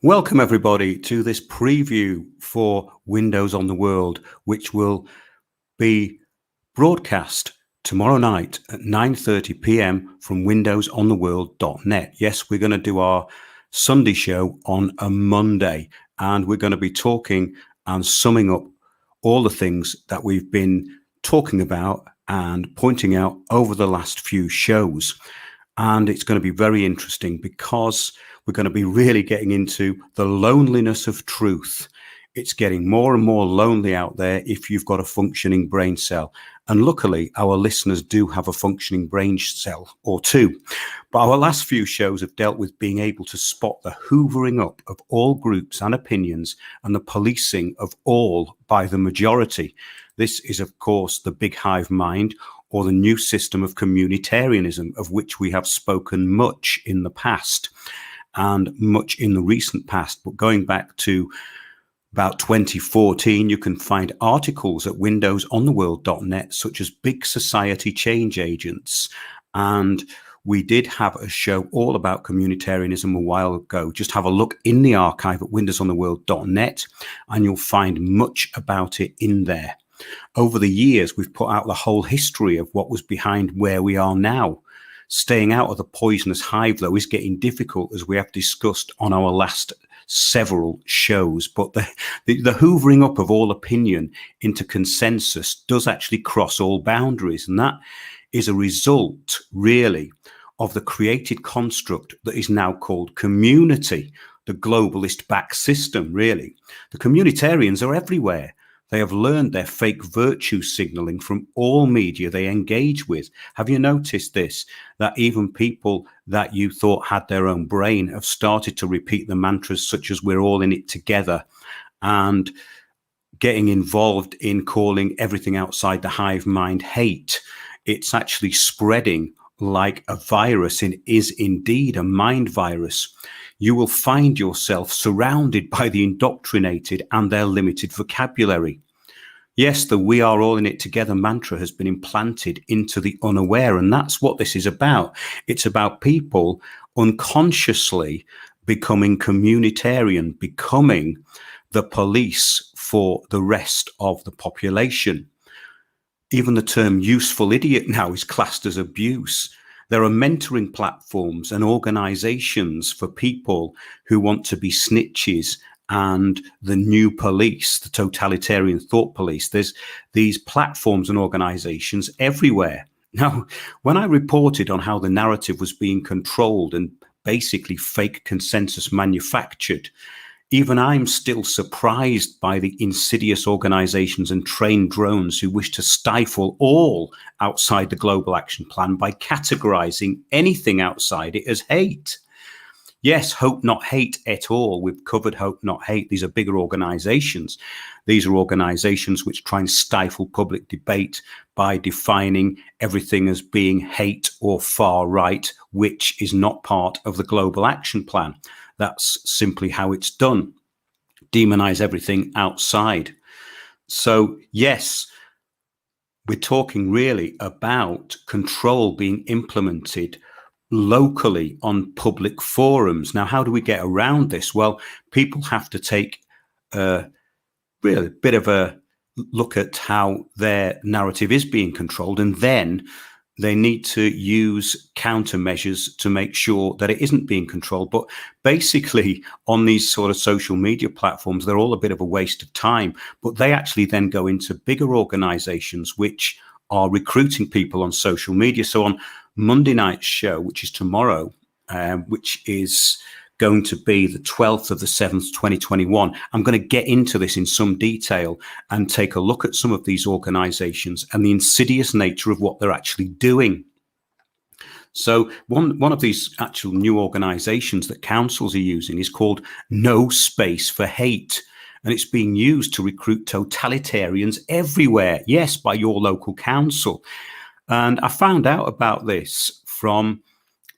Welcome everybody to this preview for Windows on the World, which will be broadcast tomorrow night at 9:30 p.m. from windowsontheworld.net. Yes, we're going to do our Sunday show on a Monday, and we're going to be talking and summing up all the things that we've been talking about and pointing out over the last few shows. And it's going to be very interesting because we're going to be really getting into the loneliness of truth. It's getting more and more lonely out there if you've got a functioning brain cell. And luckily, our listeners do have a functioning brain cell or two. But our last few shows have dealt with being able to spot the hoovering up of all groups and opinions and the policing of all by the majority. This is, of course, the big hive mind, or the new system of communitarianism, of which we have spoken much in the past and much in the recent past. But going back to about 2014, you can find articles at windowsontheworld.net, such as Big Society Change Agents. And we did have a show all about communitarianism a while ago. Just have a look in the archive at windowsontheworld.net, and you'll find much about it in there. Over the years, we've put out the whole history of what was behind where we are now. Staying out of the poisonous hive, though, is getting difficult, as we have discussed on our last several shows. But the hoovering up of all opinion into consensus does actually cross all boundaries. And that is a result, really, of the created construct that is now called community, the globalist-backed system, really. The communitarians are everywhere. They have learned their fake virtue signaling from all media they engage with. Have you noticed this? That even people that you thought had their own brain have started to repeat the mantras such as "we're all in it together," and getting involved in calling everything outside the hive mind hate. It's actually spreading like a virus. It is indeed a mind virus. You will find yourself surrounded by the indoctrinated and their limited vocabulary. Yes, the "we are all in it together" mantra has been implanted into the unaware, and that's what this is about. It's about people unconsciously becoming communitarian, becoming the police for the rest of the population. Even the term "useful idiot" now is classed as abuse. There are mentoring platforms and organizations for people who want to be snitches and the new police, the totalitarian thought police. There's these platforms and organizations everywhere. Now, when I reported on how the narrative was being controlled and basically fake consensus manufactured, even I'm still surprised by the insidious organizations and trained drones who wish to stifle all outside the Global Action Plan by categorizing anything outside it as hate. Yes, hope not hate et al. We've covered hope not hate. These are bigger organizations. These are organizations which try and stifle public debate by defining everything as being hate or far right, which is not part of the Global Action Plan. That's simply how it's done. Demonize everything outside. So, yes, we're talking really about control being implemented locally on public forums. Now, how do we get around this? Well, people have to take a really bit of a look at how their narrative is being controlled, and then they need to use countermeasures to make sure that it isn't being controlled. But basically, on these sort of social media platforms, they're all a bit of a waste of time. But they actually then go into bigger organizations which are recruiting people on social media. So on Monday night's show, which is tomorrow, which is going to be the 12th of the 7th, 2021, I'm going to get into this in some detail and take a look at some of these organizations and the insidious nature of what they're actually doing. So one of these actual new organizations that councils are using is called No Space for Hate. And it's being used to recruit totalitarians everywhere. Yes, by your local council. And I found out about this from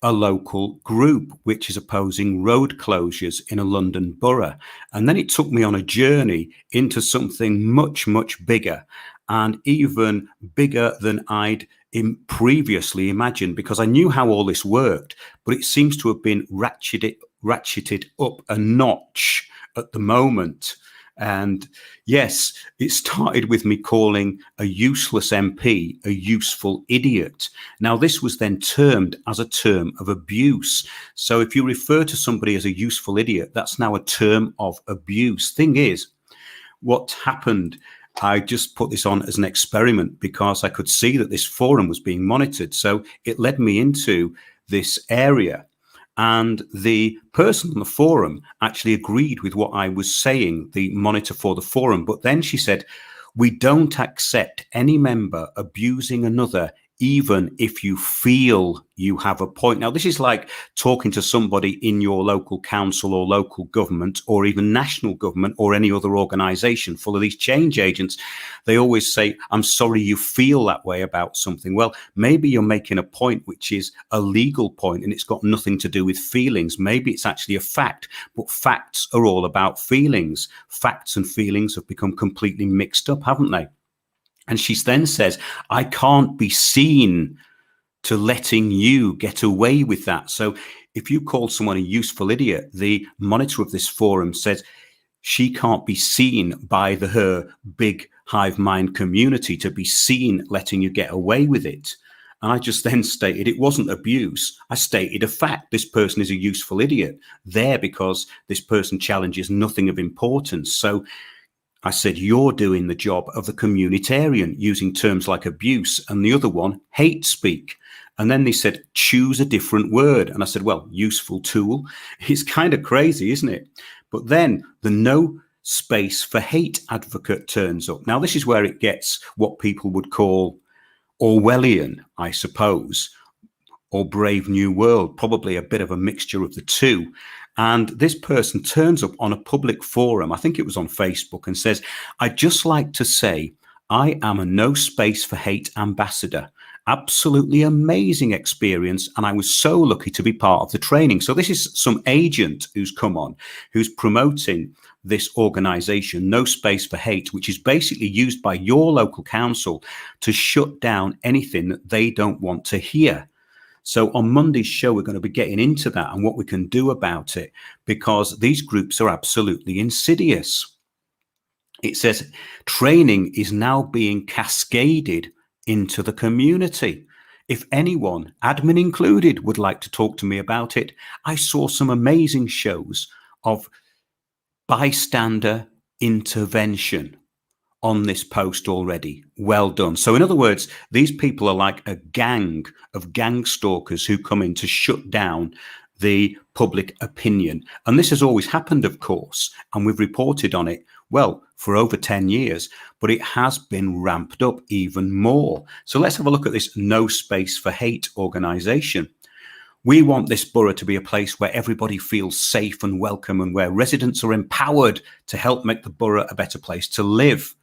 a local group which is opposing road closures in a London borough. And then it took me on a journey into something much, much bigger, and even bigger than I'd previously imagined, because I knew how all this worked, but it seems to have been ratcheted ratcheted up a notch at the moment. And yes, it started with me calling a useless MP a useful idiot. Now, this was then termed as a term of abuse. So if you refer to somebody as a useful idiot, that's now a term of abuse. Thing is, what happened, I just put this on as an experiment because I could see that this forum was being monitored. So it led me into this area. And the person on the forum actually agreed with what I was saying, the monitor for the forum. But then she said, we don't accept any member abusing another, even if you feel you have a point. Now, this is like talking to somebody in your local council or local government or even national government or any other organization full of these change agents. They always say, I'm sorry you feel that way about something. Well, maybe you're making a point which is a legal point and it's got nothing to do with feelings. Maybe it's actually a fact, but facts are all about feelings. Facts and feelings have become completely mixed up, haven't they? And she then says, I can't be seen to letting you get away with that. So if you call someone a useful idiot, the monitor of this forum says she can't be seen by her big hive mind community to be seen letting you get away with it. And I just then stated it wasn't abuse. I stated a fact. This person is a useful idiot there because this person challenges nothing of importance. So I said, you're doing the job of the communitarian using terms like abuse and the other one, hate speak. And then they said, choose a different word. And I said, well, useful tool. It's kind of crazy, isn't it? But then the no space for hate advocate turns up. Now, this is where it gets what people would call Orwellian, I suppose, or Brave New World, probably a bit of a mixture of the two. And this person turns up on a public forum, I think it was on Facebook, and says, I'd just like to say I am a no space for hate ambassador. Absolutely amazing experience. And I was so lucky to be part of the training. So this is some agent who's come on, who's promoting this organization, No Space for Hate, which is basically used by your local council to shut down anything that they don't want to hear. So on Monday's show, we're going to be getting into that and what we can do about it, because these groups are absolutely insidious. It says training is now being cascaded into the community. If anyone, admin included, would like to talk to me about it, I saw some amazing shows of bystander intervention on this post already. Well done. So in other words, these people are like a gang of gang stalkers who come in to shut down the public opinion. And this has always happened, of course, and we've reported on it, well, for over 10 years, but it has been ramped up even more. So let's have a look at this No Space for Hate organization. We want this borough to be a place where everybody feels safe and welcome and where residents are empowered to help make the borough a better place to live.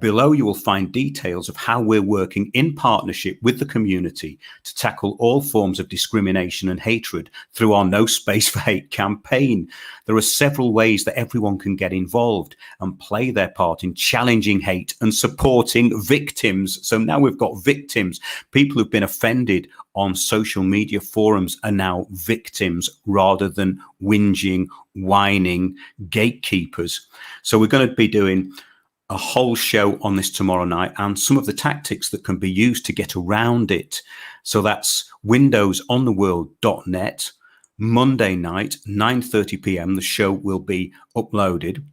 Below, you will find details of how we're working in partnership with the community to tackle all forms of discrimination and hatred through our No Space for Hate campaign. There are several ways that everyone can get involved and play their part in challenging hate and supporting victims. So now we've got victims. People who've been offended on social media forums are now victims rather than whinging, whining gatekeepers. So we're going to be doing a whole show on this tomorrow night and some of the tactics that can be used to get around it. So that's windowsontheworld.net. Monday night, 9:30 p.m. The show will be uploaded.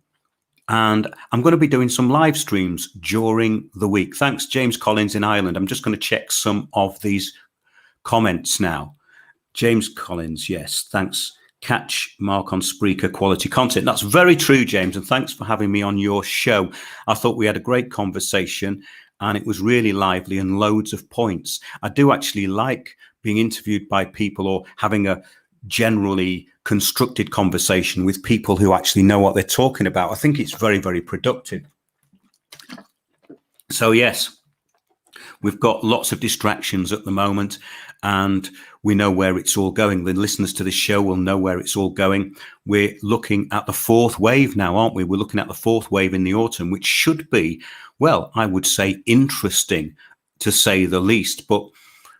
And I'm going to be doing some live streams during the week. Thanks, James Collins in Ireland. I'm just going to check some of these comments now. James Collins, yes, thanks. Catch Mark on Spreaker quality content. That's very true, James, and thanks for having me on your show. I thought we had a great conversation and it was really lively and loads of points. I do actually like being interviewed by people or having a generally constructed conversation with people who actually know what they're talking about. I think it's very, very productive. So yes, we've got lots of distractions at the moment and we know where it's all going. The listeners to this show will know where it's all going. We're looking at the fourth wave now, aren't we? We're looking at the fourth wave in the autumn, which should be, well, I would say interesting to say the least. But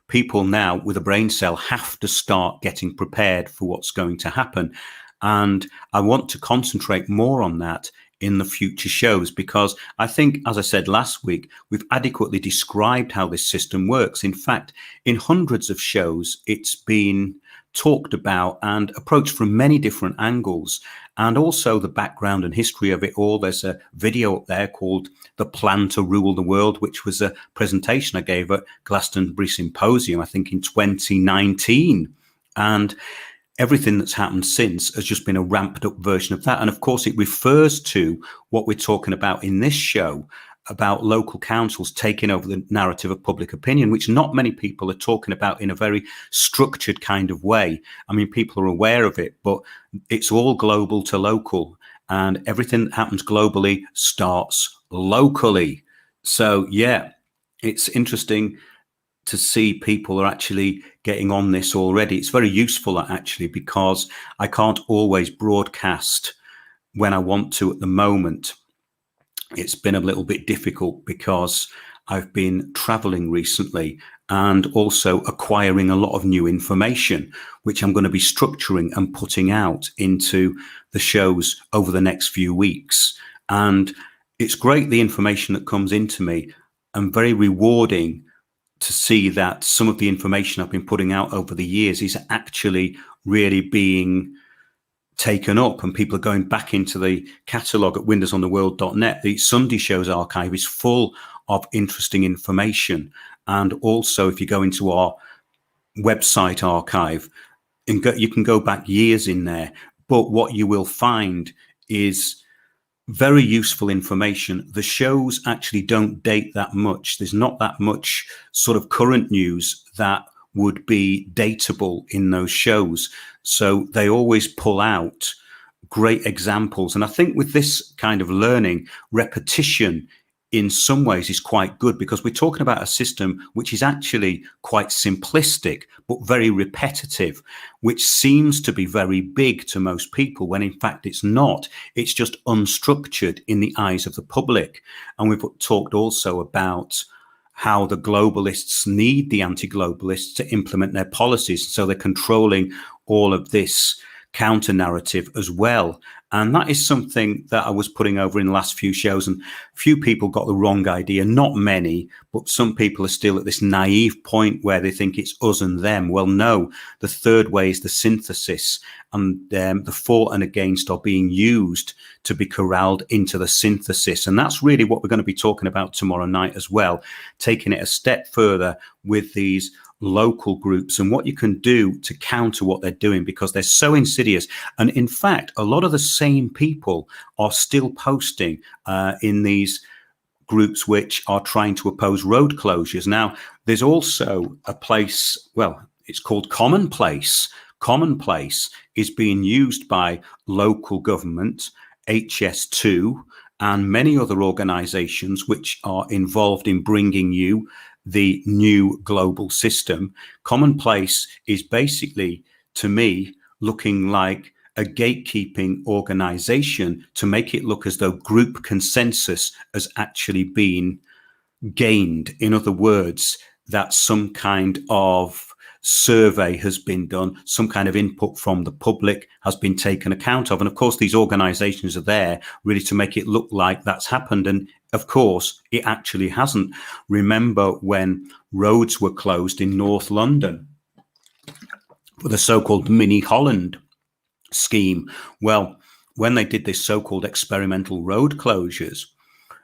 people now with a brain cell have to start getting prepared for what's going to happen. And I want to concentrate more on that in the future shows, because I think, as I said last week, we've adequately described how this system works. In fact, in hundreds of shows, it's been talked about and approached from many different angles, and also the background and history of it all. There's a video up there called The Plan to Rule the World, which was a presentation I gave at Glastonbury Symposium, I think in 2019. And everything that's happened since has just been a ramped up version of that. And of course, it refers to what we're talking about in this show, about local councils taking over the narrative of public opinion, which not many people are talking about in a very structured kind of way. I mean, people are aware of it, but it's all global to local, and everything that happens globally starts locally. So yeah, it's interesting to see people are actually getting on this already. It's very useful actually, because I can't always broadcast when I want to at the moment. It's been a little bit difficult because I've been traveling recently and also acquiring a lot of new information, which I'm going to be structuring and putting out into the shows over the next few weeks. And it's great, the information that comes into me, and very rewarding to see that some of the information I've been putting out over the years is actually really being taken up, and people are going back into the catalogue at windowsontheworld.net. The Sunday Shows archive is full of interesting information. And also, if you go into our website archive, you can go back years in there. But what you will find is very useful information. The shows actually don't date that much. There's not that much sort of current news that would be dateable in those shows. So they always pull out great examples. And I think with this kind of learning, repetition in some ways is quite good, because we're talking about a system which is actually quite simplistic, but very repetitive, which seems to be very big to most people, when in fact it's not. It's just unstructured in the eyes of the public. And we've talked also about how the globalists need the anti-globalists to implement their policies. So they're controlling all of this counter narrative as well. And that is something that I was putting over in the last few shows, and few people got the wrong idea. Not many, but some people are still at this naive point where they think it's us and them. Well, no, the third way is the synthesis, and the for and against are being used to be corralled into the synthesis. And that's really what we're going to be talking about tomorrow night as well, taking it a step further with these local groups and what you can do to counter what they're doing, because they're so insidious. And in fact, a lot of the same people are still posting in these groups which are trying to oppose road closures. Now, there's also a place, well, it's called Commonplace. Commonplace is being used by local government, HS2, and many other organizations which are involved in bringing you the new global system. Commonplace is basically, to me, looking like a gatekeeping organization to make it look as though group consensus has actually been gained. In other words, that some kind of survey has been done, some kind of input from the public has been taken account of. And of course, these organizations are there really to make it look like that's happened. And of course, it actually hasn't. Remember when roads were closed in North London for the so-called Mini Holland scheme? Well, when they did this so-called experimental road closures,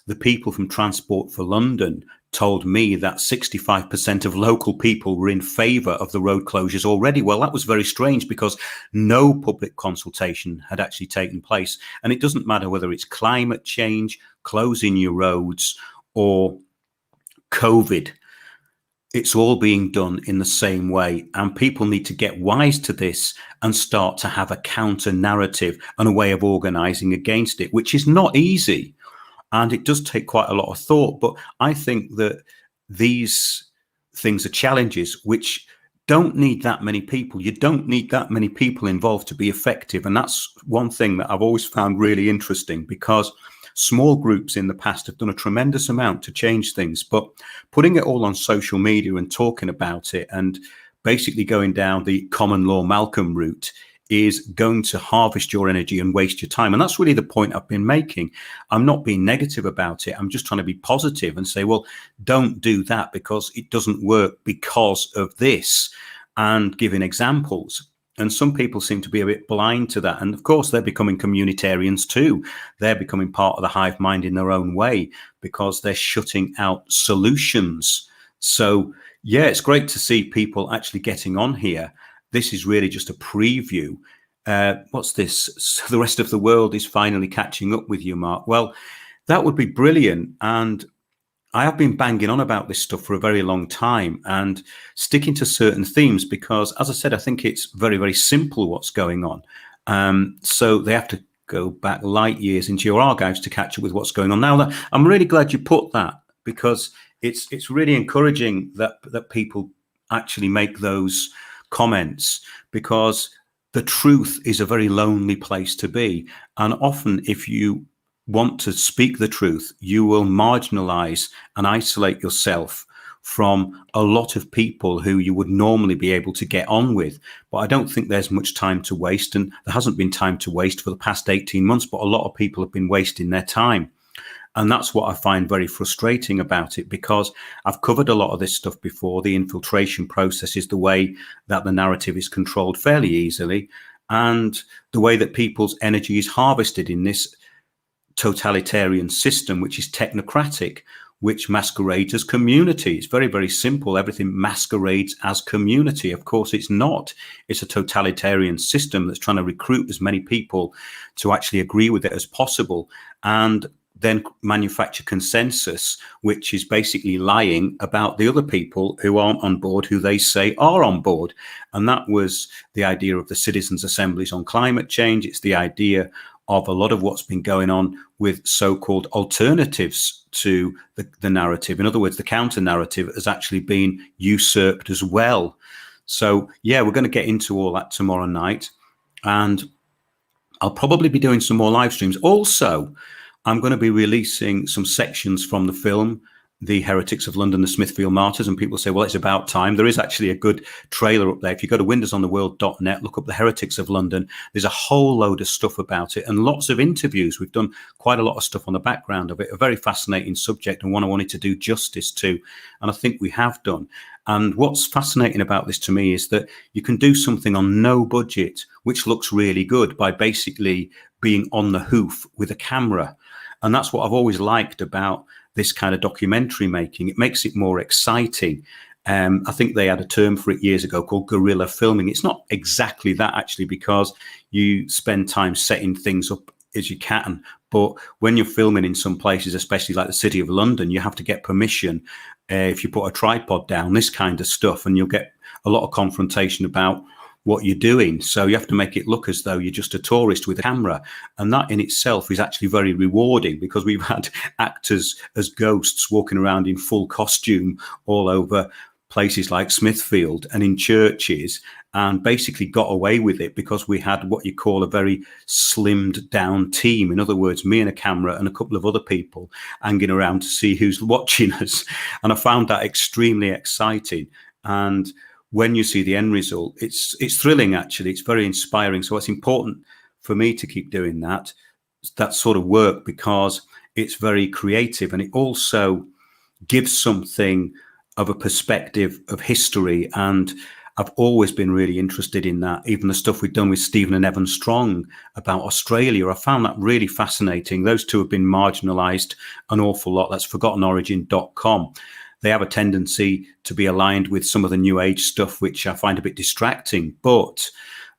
the people from Transport for London told me that 65% of local people were in favour of the road closures already. Well, that was very strange, because no public consultation had actually taken place. And it doesn't matter whether it's climate change, closing your roads, or COVID. It's all being done in the same way. And people need to get wise to this and start to have a counter narrative and a way of organising against it, which is not easy. And it does take quite a lot of thought. But I think that these things are challenges which don't need that many people. You don't need that many people involved to be effective. And that's one thing that I've always found really interesting, because small groups in the past have done a tremendous amount to change things, but putting it all on social media and talking about it and basically going down the common law Malcolm route is going to harvest your energy and waste your time. And that's really the point I've been making. I'm not being negative about it. I'm just trying to be positive and say, well, don't do that because it doesn't work because of this, and giving examples. And some people seem to be a bit blind to that. And of course, they're becoming communitarians too. They're becoming part of the hive mind in their own way because they're shutting out solutions. So, yeah, it's great to see people actually getting on here. This is really just a preview. What's this? So the rest of the world is finally catching up with you, Mark. Well, that would be brilliant. And I have been banging on about this stuff for a very long time and sticking to certain themes because, as I said, I think it's very, very simple what's going on. So they have to go back light years into your archives to catch up with what's going on. Now, I'm really glad you put that because it's really encouraging that people actually make those comments, because the truth is a very lonely place to be. And often if you want to speak the truth, you will marginalize and isolate yourself from a lot of people who you would normally be able to get on with. But I don't think there's much time to waste, and there hasn't been time to waste for the past 18 months, but a lot of people have been wasting their time. And that's what I find very frustrating about it, because I've covered a lot of this stuff before. The infiltration process is the way that the narrative is controlled fairly easily, and the way that people's energy is harvested in this totalitarian system, which is technocratic, which masquerades as community. It's very, very simple. Everything masquerades as community. Of course, it's not. It's a totalitarian system that's trying to recruit as many people to actually agree with it as possible, and then manufacture consensus, which is basically lying about the other people who aren't on board, who they say are on board. And that was the idea of the citizens' assemblies on climate change. It's the idea of a lot of what's been going on with so-called alternatives to the narrative. In other words, the counter narrative has actually been usurped as well. So, yeah, we're going to get into all that tomorrow night. And I'll probably be doing some more live streams. Also, I'm going to be releasing some sections from the film, The Heretics of London, the Smithfield Martyrs. And people say, well, it's about time. There is actually a good trailer up there. If you go to windowsontheworld.net, look up The Heretics of London. There's a whole load of stuff about it and lots of interviews. We've done quite a lot of stuff on the background of it. A very fascinating subject, and one I wanted to do justice to. And I think we have done. And what's fascinating about this to me is that you can do something on no budget, which looks really good, by basically being on the hoof with a camera. And that's what I've always liked about this kind of documentary making. It makes it more exciting. I think they had a term for it years ago called guerrilla filming. It's not exactly that, actually, because you spend time setting things up as you can. But when you're filming in some places, especially like the City of London, you have to get permission if you put a tripod down, this kind of stuff, and you'll get a lot of confrontation about what you're doing. So you have to make it look as though you're just a tourist with a camera. And that in itself is actually very rewarding, because we've had actors as ghosts walking around in full costume all over places like Smithfield and in churches, and basically got away with it because we had what you call a very slimmed down team. In other words, me and a camera and a couple of other people hanging around to see who's watching us. And I found that extremely exciting. And when you see the end result, it's thrilling, actually. It's very inspiring. So it's important for me to keep doing that sort of work, because it's very creative, and it also gives something of a perspective of history. And I've always been really interested in that. Even the stuff we've done with Stephen and Evan Strong about Australia, I found that really fascinating. Those two have been marginalized an awful lot. That's forgottenorigin.com. They have a tendency to be aligned with some of the new age stuff, which I find a bit distracting, but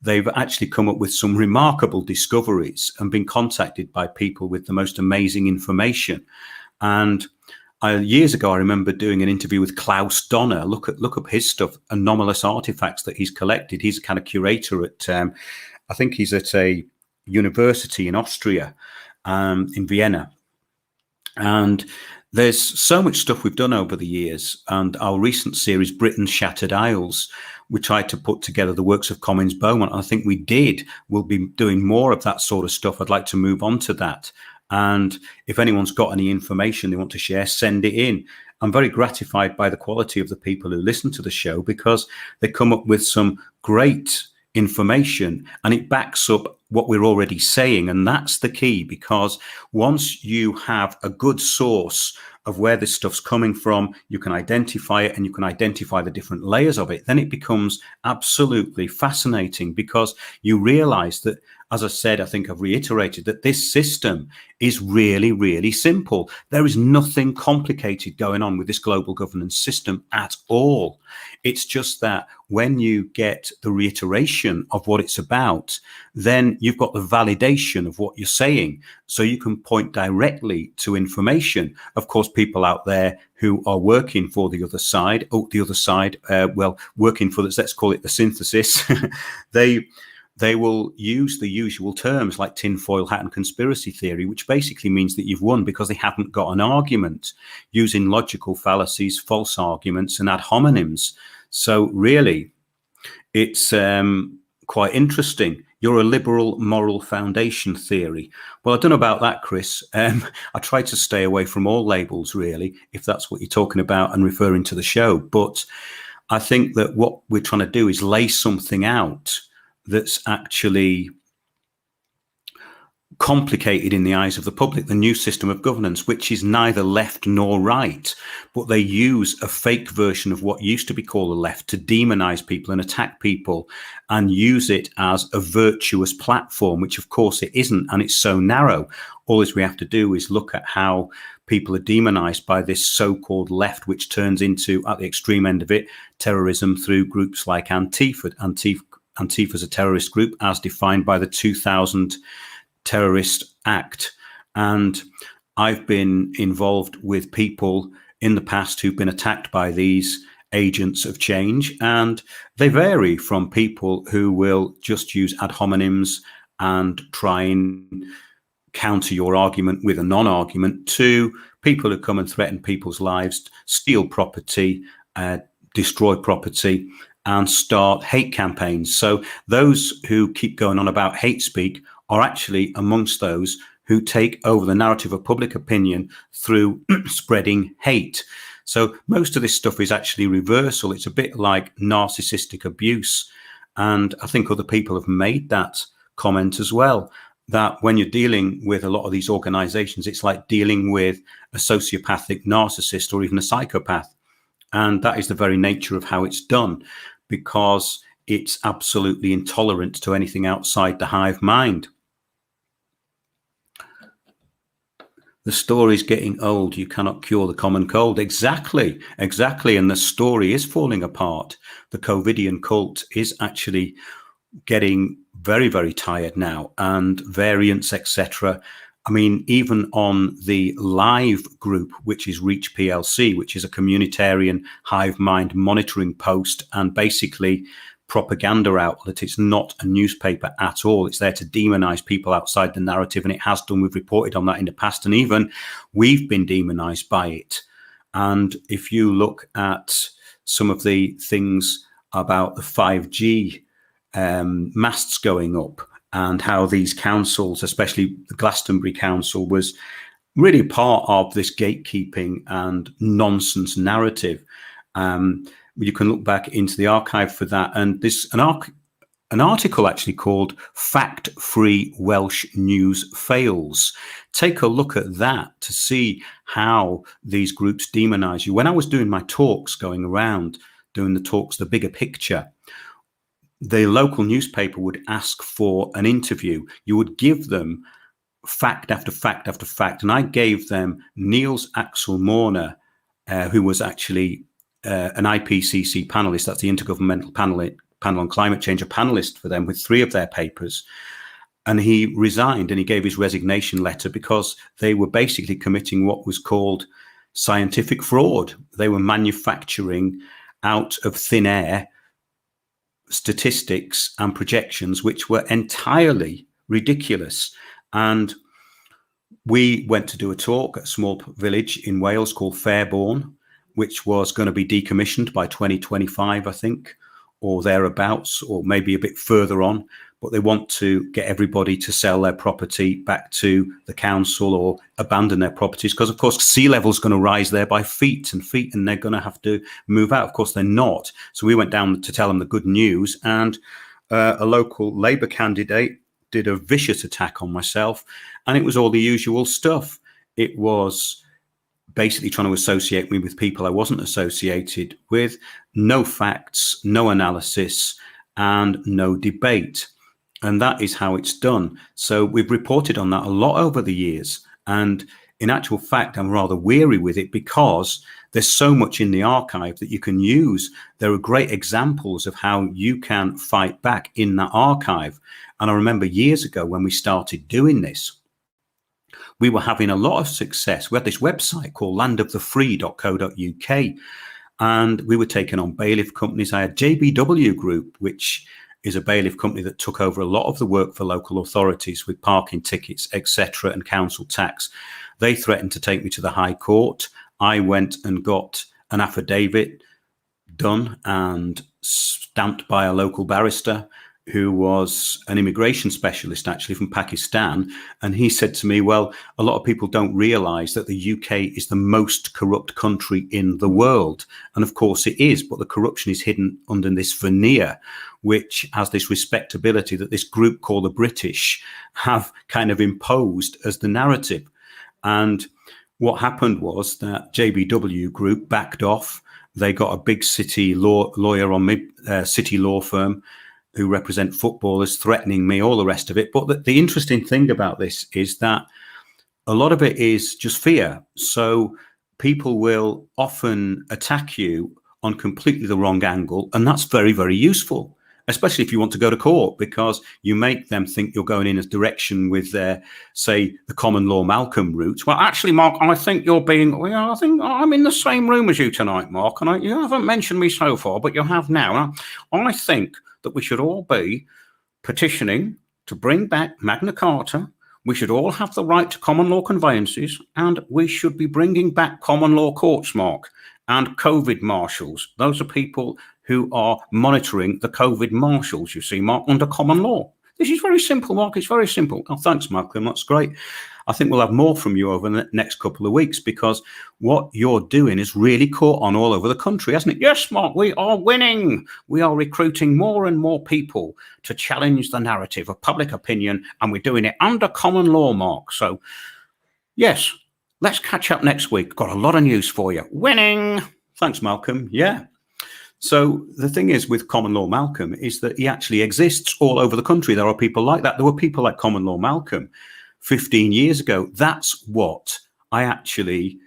they've actually come up with some remarkable discoveries and been contacted by people with the most amazing information. And years ago, I remember doing an interview with Klaus Donner. Look up his stuff, anomalous artifacts that he's collected. He's a kind of curator at, I think he's at a university in Austria, in Vienna. And there's so much stuff we've done over the years. And our recent series, Britain's Shattered Isles, we tried to put together the works of Comyns Beaumont. I think we did. We'll be doing more of that sort of stuff. I'd like to move on to that. And if anyone's got any information they want to share, send it in. I'm very gratified by the quality of the people who listen to the show, because they come up with some great information and it backs up what we're already saying. And that's the key, because once you have a good source of where this stuff's coming from, you can identify it and you can identify the different layers of it. Then it becomes absolutely fascinating, because you realize that, as I said, I think I've reiterated that this system is really, really simple. There is nothing complicated going on with this global governance system at all. It's just that when you get the reiteration of what it's about, then you've got the validation of what you're saying. So you can point directly to information. Of course, people out there who are working for the other side, working for this, let's call it the synthesis, they will use the usual terms like tinfoil hat and conspiracy theory, which basically means that you've won because they haven't got an argument, using logical fallacies, false arguments, and ad hominems. So really, it's quite interesting. You're a liberal moral foundation theory. Well, I don't know about that, Chris. I try to stay away from all labels, really, if that's what you're talking about and referring to the show. But I think that what we're trying to do is lay something out that's actually complicated in the eyes of the public, the new system of governance, which is neither left nor right, but they use a fake version of what used to be called the left to demonize people and attack people and use it as a virtuous platform, which of course it isn't, and it's so narrow. All we have to do is look at how people are demonized by this so-called left, which turns into, at the extreme end of it, terrorism through groups like Antifa. Antifa is a terrorist group as defined by the 2000 Terrorist Act. And I've been involved with people in the past who've been attacked by these agents of change, and they vary from people who will just use ad hominems and try and counter your argument with a non-argument, to people who come and threaten people's lives, steal property, destroy property, and start hate campaigns. So those who keep going on about hate speak are actually amongst those who take over the narrative of public opinion through spreading hate. So most of this stuff is actually reversal. It's a bit like narcissistic abuse. And I think other people have made that comment as well, that when you're dealing with a lot of these organizations, it's like dealing with a sociopathic narcissist or even a psychopath. And that is the very nature of how it's done, because it's absolutely intolerant to anything outside the hive mind. The story's getting old. You cannot cure the common cold. Exactly. And the story is falling apart. The COVIDian cult is actually getting very, very tired now, and variants, etc. I mean, even on the live group, which is Reach PLC, which is a communitarian hive mind monitoring post and basically propaganda outlet. It's not a newspaper at all. It's there to demonize people outside the narrative, and it has done. We've reported on that in the past, and even we've been demonized by it. And if you look at some of the things about the 5G masts going up, and how these councils, especially the Glastonbury Council, was really part of this gatekeeping and nonsense narrative. You can look back into the archive for that. And there's an article actually called Fact-Free Welsh News Fails. Take a look at that to see how these groups demonize you. When I was doing my talks, going around doing the talks, the bigger picture, the local newspaper would ask for an interview. You would give them fact after fact after fact. And I gave them Niels Axel Morner, who was actually an IPCC panelist. That's the Intergovernmental Panel on Climate Change, a panelist for them with 3 of their papers. And he resigned, and he gave his resignation letter because they were basically committing what was called scientific fraud. They were manufacturing out of thin air statistics and projections which were entirely ridiculous. And we went to do a talk at a small village in Wales called Fairbourne, which was going to be decommissioned by 2025, I think, or thereabouts, or maybe a bit further on. but they want to get everybody to sell their property back to the council or abandon their properties because, of course, sea level is going to rise there by feet, and they're going to have to move out. Of course, they're not. So we went down to tell them the good news, and a local Labour candidate did a vicious attack on myself, and it was all the usual stuff. It was basically trying to associate me with people I wasn't associated with, no facts, no analysis, and no debate. And that is how it's done. So we've reported on that a lot over the years. And in actual fact, I'm rather weary with it because there's so much in the archive that you can use. There are great examples of how you can fight back in that archive. And I remember years ago when we started doing this, we were having a lot of success. We had this website called landofthefree.co.uk, and we were taking on bailiff companies. I had JBW Group, which is a bailiff company that took over a lot of the work for local authorities with parking tickets, etc., and council tax. They threatened to take me to the High Court. I went and got an affidavit done and stamped by a local barrister who was an immigration specialist, actually, from Pakistan. And he said to me, well, a lot of people don't realize that the UK is the most corrupt country in the world. And of course it is, but the corruption is hidden under this veneer, which has this respectability that this group called the British have kind of imposed as the narrative. And what happened was that JBW Group backed off. They got a big city lawyer on me, city law firm, who represent footballers, threatening me, all the rest of it. But the interesting thing about this is that a lot of it is just fear. So people will often attack you on completely the wrong angle. And that's very, very useful, especially if you want to go to court, because you make them think you're going in a direction with their, say, the common law Malcolm route. Well, actually, Mark, I think you're being, well, I think I'm in the same room as you tonight, Mark, and you haven't mentioned me so far, but you have now. I think that we should all be petitioning to bring back Magna Carta. We should all have the right to common law conveyances, and we should be bringing back common law courts, Mark, and COVID marshals. Those are people who are monitoring the COVID marshals, you see, Mark, under common law. This is very simple, Mark. It's very simple. Oh, thanks, Malcolm. That's great. I think we'll have more from you over the next couple of weeks, because what you're doing is really caught on all over the country, hasn't it? Yes, Mark, we are winning. We are recruiting more and more people to challenge the narrative of public opinion, and we're doing it under common law, Mark. So, yes, let's catch up next week. Got a lot of news for you. Winning. Thanks, Malcolm. Yeah. So the thing is with common law Malcolm is that he actually exists all over the country. There are people like that. There were people like common law Malcolm 15 years ago. That's what I actually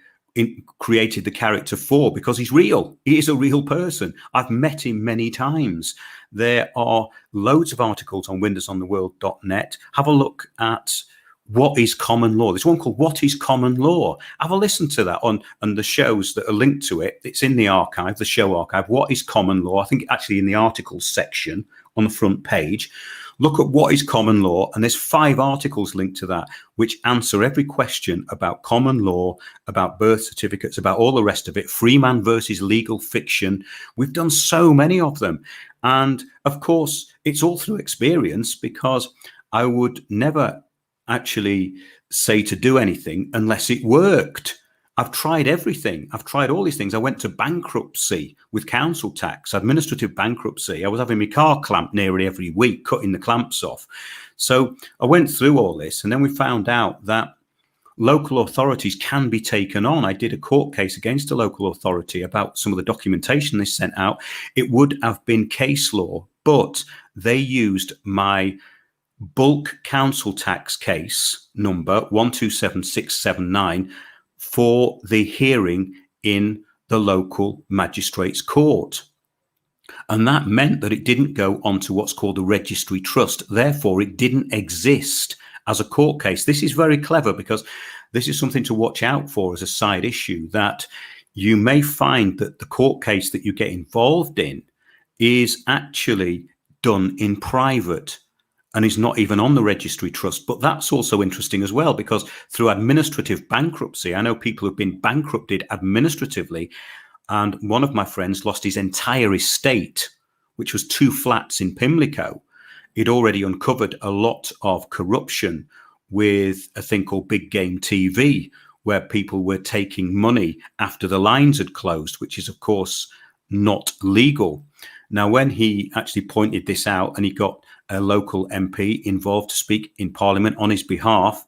created the character for, because he's real. He is a real person. I've met him many times. There are loads of articles on windowsontheworld.net. Have a look at what is common law. There's one called What is Common Law? Have a listen to that on the shows that are linked to it. It's in the archive, the show archive. What is common law? I think actually in the articles section on the front page. Look at what is common law, and there's 5 articles linked to that which answer every question about common law, about birth certificates, about all the rest of it. Freeman versus legal fiction. We've done so many of them. And of course, it's all through experience, because I would never actually say to do anything unless it worked. I've tried everything. I've tried all these things. I went to bankruptcy with council tax, administrative bankruptcy. I was having my car clamped nearly every week, cutting the clamps off. So I went through all this, and then we found out that local authorities can be taken on. I did a court case against a local authority about some of the documentation they sent out. It would have been case law, but they used my bulk council tax case number 127679 for the hearing in the local magistrate's court. And that meant that it didn't go onto what's called a registry trust. Therefore, it didn't exist as a court case. This is very clever, because this is something to watch out for as a side issue, that you may find that the court case that you get involved in is actually done in private and is not even on the registry trust. But that's also interesting as well, because through administrative bankruptcy, I know people who've been bankrupted administratively, and one of my friends lost his entire estate, which was 2 flats in Pimlico, he'd already uncovered a lot of corruption with a thing called Big Game TV, where people were taking money after the lines had closed, which is, of course, not legal. Now, when he actually pointed this out and he got a local MP involved to speak in Parliament on his behalf,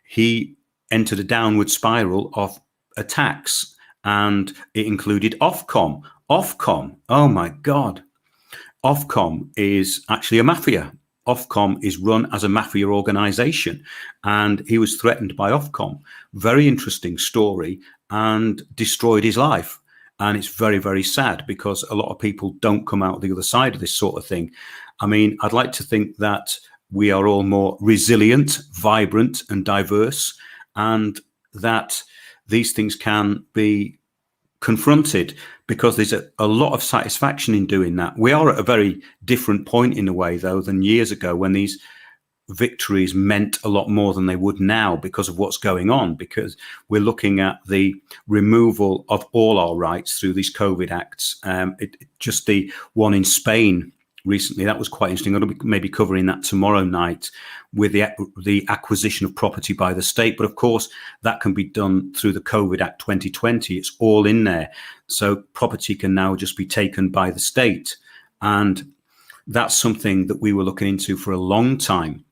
he entered a downward spiral of attacks, and it included Ofcom. Ofcom, oh my God. Ofcom is actually a mafia. Ofcom is run as a mafia organization, and he was threatened by Ofcom. Very interesting story, and destroyed his life. And it's very, very sad because a lot of people don't come out the other side of this sort of thing. I mean, I'd like to think that we are all more resilient, vibrant, and diverse, and that these things can be confronted, because there's a lot of satisfaction in doing that. We are at a very different point in a way, though, than years ago, when these victories meant a lot more than they would now because of what's going on, because we're looking at the removal of all our rights through these COVID acts. Just the one in Spain recently, that was quite interesting. I'm going to be maybe covering that tomorrow night, with the acquisition of property by the state. But of course, that can be done through the COVID Act 2020. It's all in there. So property can now just be taken by the state. And that's something that we were looking into for a long time.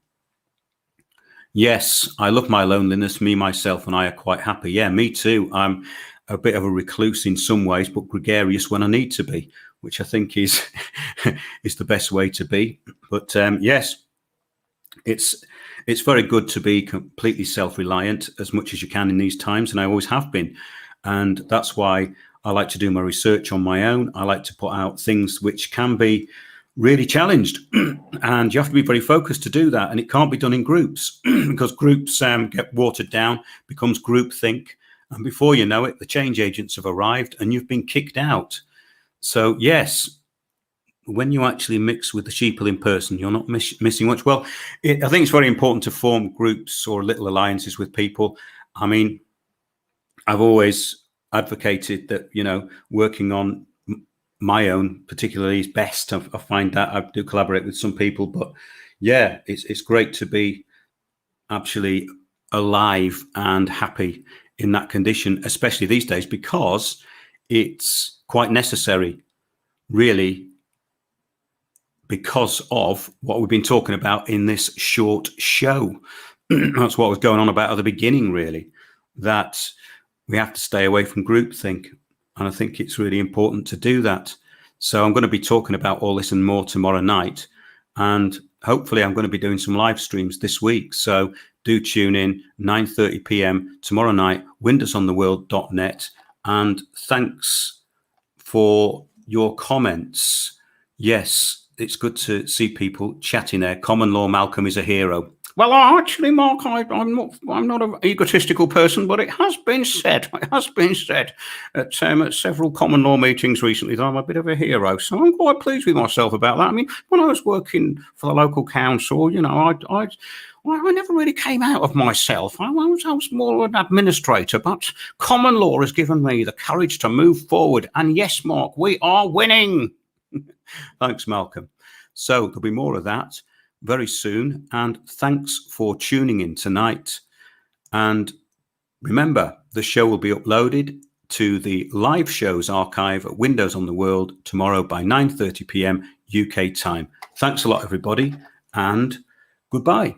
Yes, I love my loneliness. Me, myself, and I are quite happy. Yeah, me too. I'm a bit of a recluse in some ways, but gregarious when I need to be, which I think is is the best way to be. But yes, it's very good to be completely self-reliant as much as you can in these times, and I always have been. And that's why I like to do my research on my own. I like to put out things which can be really challenged, and you have to be very focused to do that. And it can't be done in groups because groups get watered down, becomes groupthink, and before you know it, the change agents have arrived and you've been kicked out. So yes, when you actually mix with the sheeple in person, you're not missing much. Well, I think it's very important to form groups or little alliances with people. I mean, I've always advocated that, you know, working on my own particularly is best. I find that I do collaborate with some people, but yeah, it's great to be actually alive and happy in that condition, especially these days, because it's quite necessary, really, because of what we've been talking about in this short show. That's what was going on about at the beginning, really, that we have to stay away from groupthink. And I think it's really important to do that. So I'm going to be talking about all this and more tomorrow night. And hopefully I'm going to be doing some live streams this week. So do tune in 9:30 p.m. tomorrow night, windowsontheworld.net. And thanks for your comments. Yes, it's good to see people chatting there. Common Law Malcolm is a hero. Well, actually, Mark, I'm not an egotistical person, but it has been said at several common law meetings recently that I'm a bit of a hero. So I'm quite pleased with myself about that. I mean, when I was working for the local council, you know, I never really came out of myself. I was more an administrator, but common law has given me the courage to move forward. And yes, Mark, we are winning. Thanks, Malcolm. So there'll be more of that very soon. And thanks for tuning in tonight. And remember, the show will be uploaded to the live shows archive at Windows on the World tomorrow by 9:30 p.m. UK time. Thanks a lot, everybody, and goodbye.